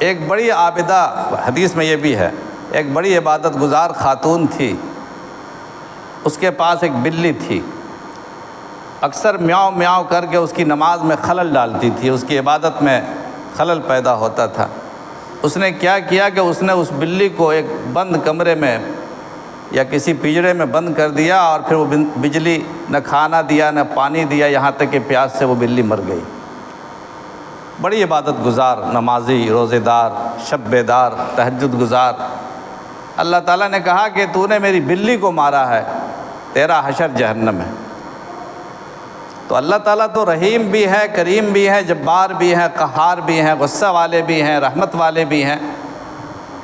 ایک بڑی عابدہ، حدیث میں یہ بھی ہے، ایک بڑی عبادت گزار خاتون تھی، اس کے پاس ایک بلی تھی، اکثر میاؤ میاؤ کر کے اس کی نماز میں خلل ڈالتی تھی، اس کی عبادت میں خلل پیدا ہوتا تھا۔ اس نے کیا کیا کہ اس نے اس بلی کو ایک بند کمرے میں یا کسی پنجرے میں بند کر دیا، اور پھر وہ بجلی نہ کھانا دیا نہ پانی دیا، یہاں تک کہ پیاس سے وہ بلی مر گئی۔ بڑی عبادت گزار، نمازی، روزے دار، شب بیدار، تہجد گزار۔ اللہ تعالیٰ نے کہا کہ تو نے میری بلی کو مارا ہے، تیرا حشر جہنم ہے۔ تو اللہ تعالیٰ تو رحیم بھی ہے، کریم بھی ہے، جبار بھی ہے، قہار بھی ہیں، غصہ والے بھی ہیں، رحمت والے بھی ہیں۔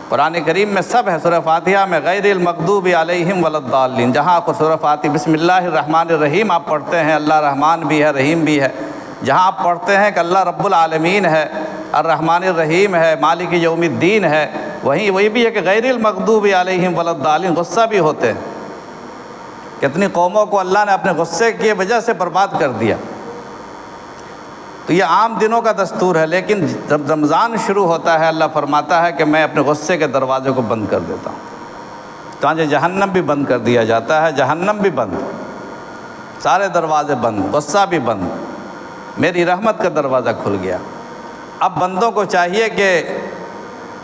قرآن کریم میں سب ہے۔ سورہ فاتحہ میں غیر المغضوب علیہم ولا الضالین، جہاں آپ کو سورہ فاتحہ بسم اللہ الرحمن الرحیم آپ پڑھتے ہیں، اللہ رحمان بھی ہے، رحیم بھی ہے، جہاں آپ پڑھتے ہیں کہ اللہ رب العالمین ہے، الرحمن الرحیم ہے، مالک یوم الدین ہے، وہیں وہی بھی ہے کہ غیر المغضوب علیہم ولا الضالین، غصہ بھی ہوتے ہیں۔ کتنی قوموں کو اللہ نے اپنے غصے کی وجہ سے برباد کر دیا۔ تو یہ عام دنوں کا دستور ہے، لیکن جب رمضان شروع ہوتا ہے اللہ فرماتا ہے کہ میں اپنے غصے کے دروازے کو بند کر دیتا ہوں۔ چانچہ جہنم بھی بند کر دیا جاتا ہے، جہنم بھی بند، سارے دروازے بند، غصہ بھی بند، میری رحمت کا دروازہ کھل گیا۔ اب بندوں کو چاہیے کہ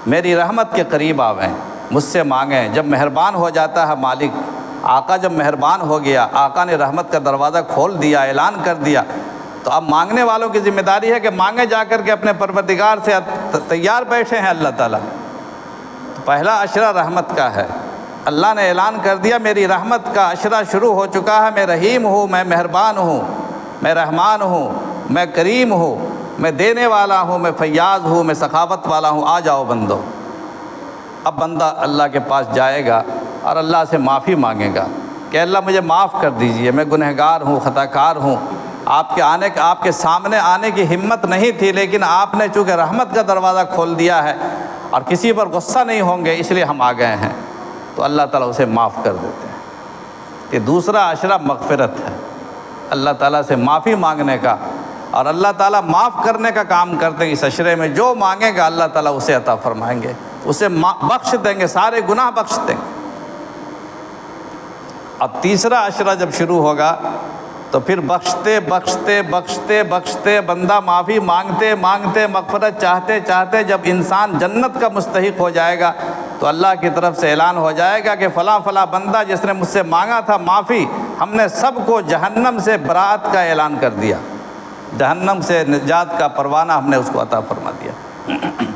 میری رحمت کے قریب آویں، مجھ سے مانگیں۔ جب مہربان ہو جاتا ہے مالک، آقا جب مہربان ہو گیا، آقا نے رحمت کا دروازہ کھول دیا، اعلان کر دیا، تو اب مانگنے والوں کی ذمہ داری ہے کہ مانگے جا کر کے اپنے پروردگار سے تیار بیٹھے ہیں اللہ تعالیٰ۔ تو پہلا عشرہ رحمت کا ہے، اللہ نے اعلان کر دیا میری رحمت کا عشرہ شروع ہو چکا ہے، میں رحیم ہوں، میں مہربان ہوں، میں رحمان ہوں، میں کریم ہوں، میں دینے والا ہوں، میں فیاض ہوں، میں سخاوت والا ہوں، آ جاؤ بندو۔ اب بندہ اللہ کے پاس جائے گا اور اللہ سے معافی مانگے گا کہ اللہ مجھے معاف کر دیجئے، میں گنہگار ہوں، خطا کار ہوں، آپ کے سامنے آنے کی ہمت نہیں تھی، لیکن آپ نے چونکہ رحمت کا دروازہ کھول دیا ہے اور کسی پر غصہ نہیں ہوں گے، اس لیے ہم آ گئے ہیں، تو اللہ تعالیٰ اسے معاف کر دیتے ہیں۔ کہ دوسرا عشرہ مغفرت ہے، اللہ تعالیٰ سے معافی مانگنے کا، اور اللہ تعالیٰ معاف کرنے کا کام کرتے ہیں۔ اس عشرے میں جو مانگے گا اللہ تعالیٰ اسے عطا فرمائیں گے، اسے بخش دیں گے، سارے گناہ بخش دیں گے۔ اب تیسرا عشرہ جب شروع ہوگا تو پھر بخشتے بخشتے بخشتے بخشتے بندہ معافی مانگتے مانگتے مغفرت چاہتے چاہتے جب انسان جنت کا مستحق ہو جائے گا تو اللہ کی طرف سے اعلان ہو جائے گا کہ فلاں فلاں بندہ جس نے مجھ سے مانگا تھا معافی، ہم نے سب کو جہنم سے برات کا اعلان کر دیا، جہنم سے نجات کا پروانہ ہم نے اس کو عطا فرما دیا۔